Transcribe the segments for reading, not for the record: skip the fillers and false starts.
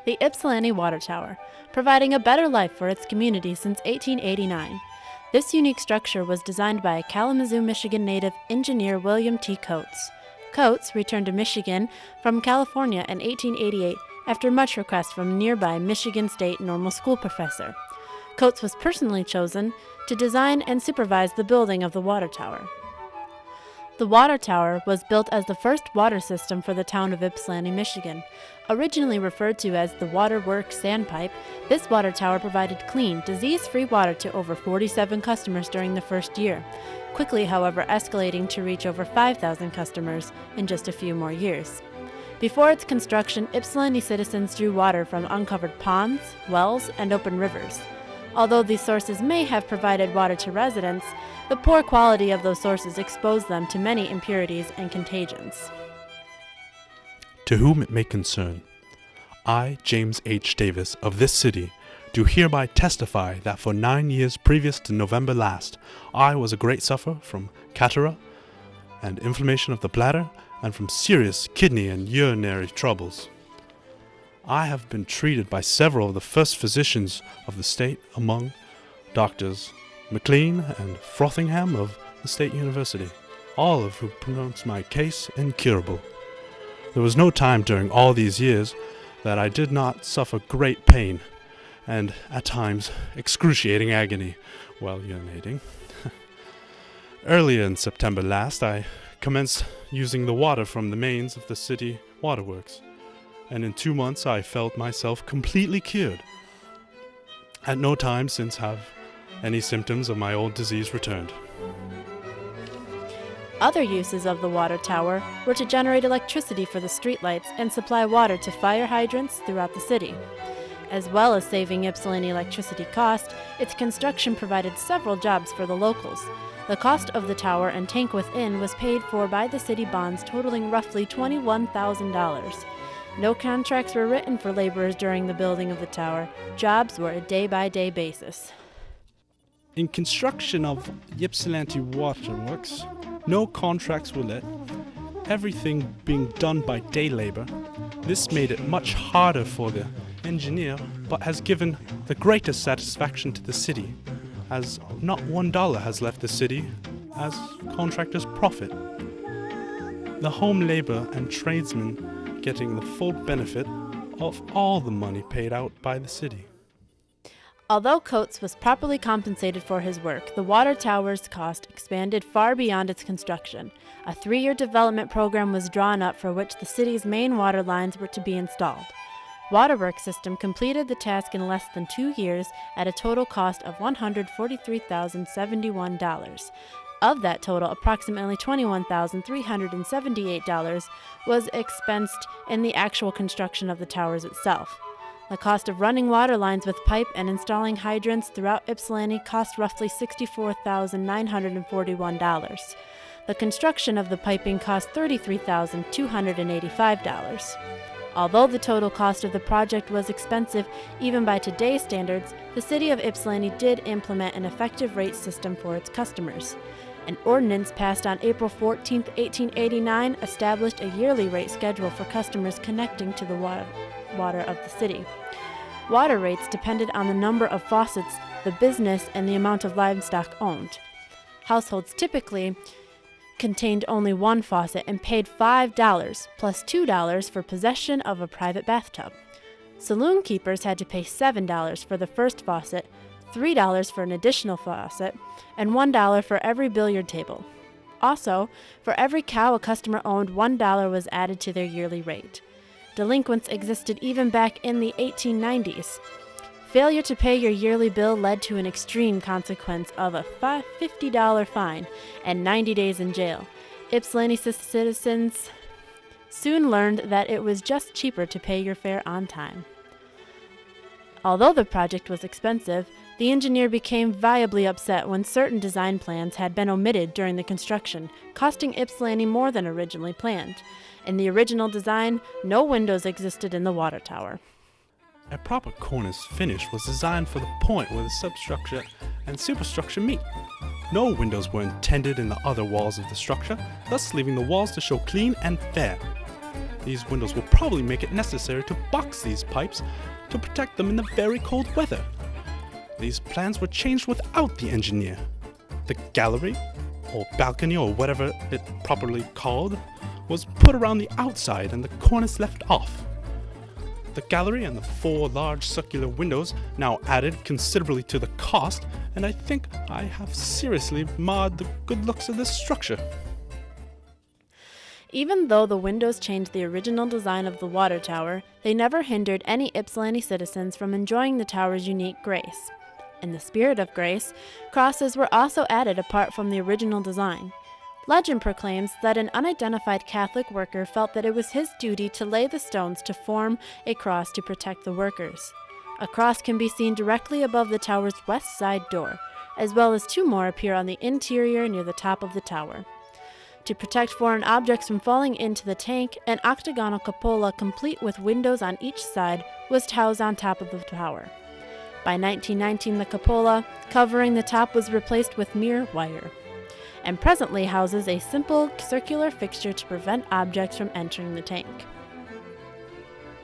the Ypsilanti Water Tower, providing a better life for its community since 1889. This unique structure was designed by Kalamazoo, Michigan native engineer William T. Coates. Coates returned to Michigan from California in 1888 after much request from nearby Michigan State Normal School professor. Coates was personally chosen to design and supervise the building of the water tower. The water tower was built as the first water system for the town of Ypsilanti, Michigan. Originally referred to as the Waterworks Sandpipe, this water tower provided clean, disease-free water to over 47 customers during the first year, quickly, however, escalating to reach over 5,000 customers in just a few more years. Before its construction, Ypsilanti citizens drew water from uncovered ponds, wells, and open rivers. Although these sources may have provided water to residents, the poor quality of those sources exposed them to many impurities and contagions. To whom it may concern, I, James H. Davis, of this city, do hereby testify that for 9 years previous to November last, I was a great sufferer from catarrh and inflammation of the bladder and from serious kidney and urinary troubles. I have been treated by several of the first physicians of the state, among Doctors McLean and Frothingham of the State University, all of whom pronounced my case incurable. There was no time during all these years that I did not suffer great pain and, at times, excruciating agony while urinating. Earlier in September last, I commenced using the water from the mains of the city waterworks, and in 2 months I felt myself completely cured. At no time since have any symptoms of my old disease returned. Other uses of the water tower were to generate electricity for the streetlights and supply water to fire hydrants throughout the city. As well as saving Ypsilanti electricity cost, its construction provided several jobs for the locals. The cost of the tower and tank within was paid for by the city bonds totaling roughly $21,000. No contracts were written for laborers during the building of the tower. Jobs were a day-by-day basis. In construction of Ypsilanti Waterworks, no contracts were let, everything being done by day labor. This made it much harder for the engineer, but has given the greatest satisfaction to the city, as not $1 has left the city as contractors' profit. The home labor and tradesmen getting the full benefit of all the money paid out by the city. Although Coates was properly compensated for his work, the water tower's cost expanded far beyond its construction. A 3-year development program was drawn up for which the city's main water lines were to be installed. Waterworks System completed the task in less than 2 years at a total cost of $143,071. Of that total, approximately $21,378 was expensed in the actual construction of the towers itself. The cost of running water lines with pipe and installing hydrants throughout Ypsilanti cost roughly $64,941. The construction of the piping cost $33,285. Although the total cost of the project was expensive even by today's standards, the city of Ypsilanti did implement an effective rate system for its customers. An ordinance passed on April 14, 1889, established a yearly rate schedule for customers connecting to the water of the city. Water rates depended on the number of faucets, the business, and the amount of livestock owned. Households typically contained only one faucet and paid $5 plus $2 for possession of a private bathtub. Saloon keepers had to pay $7 for the first faucet, $3 for an additional faucet, and $1 for every billiard table. Also, for every cow a customer owned, $1 was added to their yearly rate. Delinquents existed even back in the 1890s. Failure to pay your yearly bill led to an extreme consequence of a $50 fine and 90 days in jail. Ypsilanti citizens soon learned that it was just cheaper to pay your fare on time. Although the project was expensive, the engineer became viably upset when certain design plans had been omitted during the construction, costing Ypsilanti more than originally planned. In the original design, no windows existed in the water tower. A proper cornice finish was designed for the point where the substructure and superstructure meet. No windows were intended in the other walls of the structure, thus leaving the walls to show clean and fair. These windows will probably make it necessary to box these pipes to protect them in the very cold weather. These plans were changed without the engineer. The gallery, or balcony, or whatever it properly called, was put around the outside and the cornice left off. The gallery and the 4 large circular windows now added considerably to the cost, and I think I have seriously marred the good looks of this structure. Even though the windows changed the original design of the water tower, they never hindered any Ypsilanti citizens from enjoying the tower's unique grace. In the spirit of grace, crosses were also added apart from the original design. Legend proclaims that an unidentified Catholic worker felt that it was his duty to lay the stones to form a cross to protect the workers. A cross can be seen directly above the tower's west side door, as well as 2 more appear on the interior near the top of the tower. To protect foreign objects from falling into the tank, an octagonal cupola complete with windows on each side was housed on top of the tower. By 1919, the cupola covering the top was replaced with mere wire, and presently houses a simple circular fixture to prevent objects from entering the tank.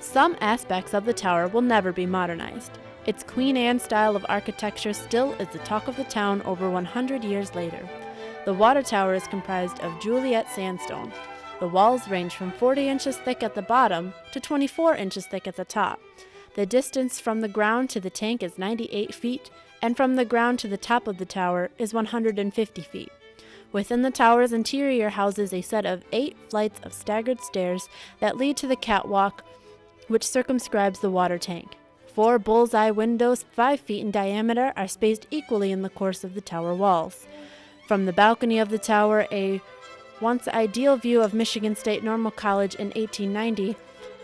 Some aspects of the tower will never be modernized. Its Queen Anne style of architecture still is the talk of the town over 100 years later. The water tower is comprised of Juliet sandstone. The walls range from 40 inches thick at the bottom to 24 inches thick at the top. The distance from the ground to the tank is 98 feet, and from the ground to the top of the tower is 150 feet. Within the tower's interior houses a set of 8 flights of staggered stairs that lead to the catwalk, which circumscribes the water tank. 4 bullseye windows 5 feet in diameter are spaced equally in the course of the tower walls. From the balcony of the tower, a once ideal view of Michigan State Normal College in 1890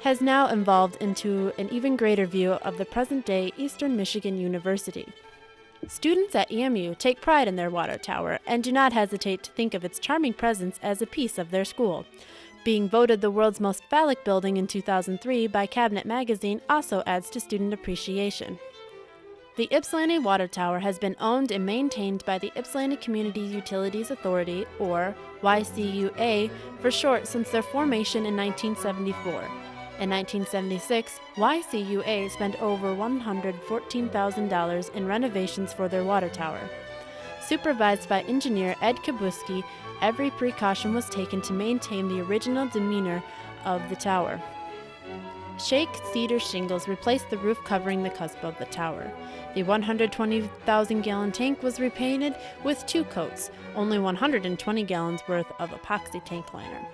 has now evolved into an even greater view of the present-day Eastern Michigan University. Students at EMU take pride in their water tower and do not hesitate to think of its charming presence as a piece of their school. Being voted the world's most phallic building in 2003 by Cabinet Magazine also adds to student appreciation. The Ypsilanti Water Tower has been owned and maintained by the Ypsilanti Community Utilities Authority, or YCUA for short, since their formation in 1974. In 1976, YCUA spent over $114,000 in renovations for their water tower. Supervised by engineer Ed Kabuski, every precaution was taken to maintain the original demeanor of the tower. Shake cedar shingles replaced the roof covering the cusp of the tower. The 120,000-gallon tank was repainted with 2 coats, only 120 gallons worth of epoxy tank liner.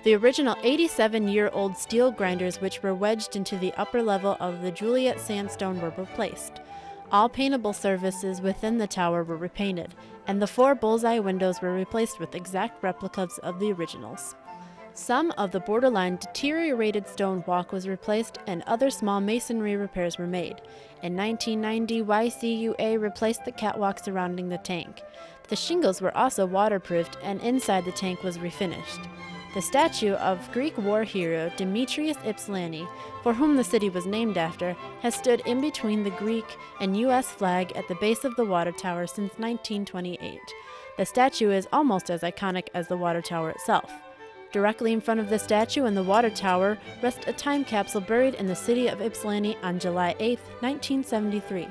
The original 87-year-old steel grinders which were wedged into the upper level of the Juliet sandstone were replaced. All paintable surfaces within the tower were repainted, and the 4 bullseye windows were replaced with exact replicas of the originals. Some of the borderline deteriorated stone walk was replaced and other small masonry repairs were made. In 1990, YCUA replaced the catwalk surrounding the tank. The shingles were also waterproofed and inside the tank was refinished. The statue of Greek war hero Demetrius Ypsilanti, for whom the city was named after, has stood in between the Greek and U.S. flag at the base of the water tower since 1928. The statue is almost as iconic as the water tower itself. Directly in front of the statue and the water tower rests a time capsule buried in the city of Ypsilanti on July 8, 1973.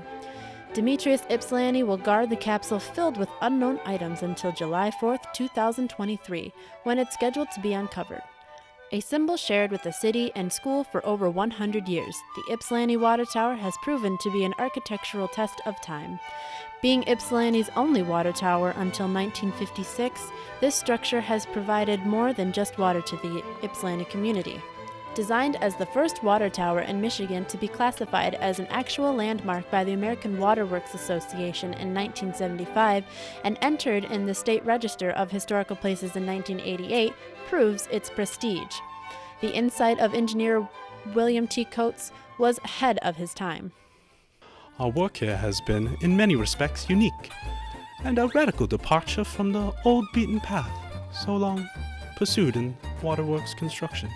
Demetrius Ypsilanti will guard the capsule filled with unknown items until July 4, 2023, when it's scheduled to be uncovered. A symbol shared with the city and school for over 100 years, the Ypsilanti Water Tower has proven to be an architectural test of time. Being Ypsilanti's only water tower until 1956, this structure has provided more than just water to the Ypsilanti community. Designed as the first water tower in Michigan to be classified as an actual landmark by the American Water Works Association in 1975 and entered in the State Register of Historical Places in 1988, proves its prestige. The insight of engineer William T. Coates was ahead of his time. Our work here has been, in many respects, unique, and a radical departure from the old beaten path so long pursued in waterworks construction.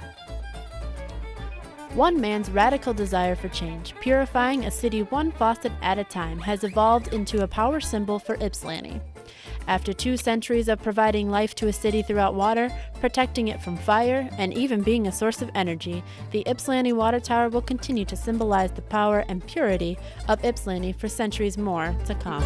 One man's radical desire for change, purifying a city one faucet at a time, has evolved into a power symbol for Ypsilanti. After 2 centuries of providing life to a city throughout water, protecting it from fire, and even being a source of energy, the Ypsilanti Water Tower will continue to symbolize the power and purity of Ypsilanti for centuries more to come.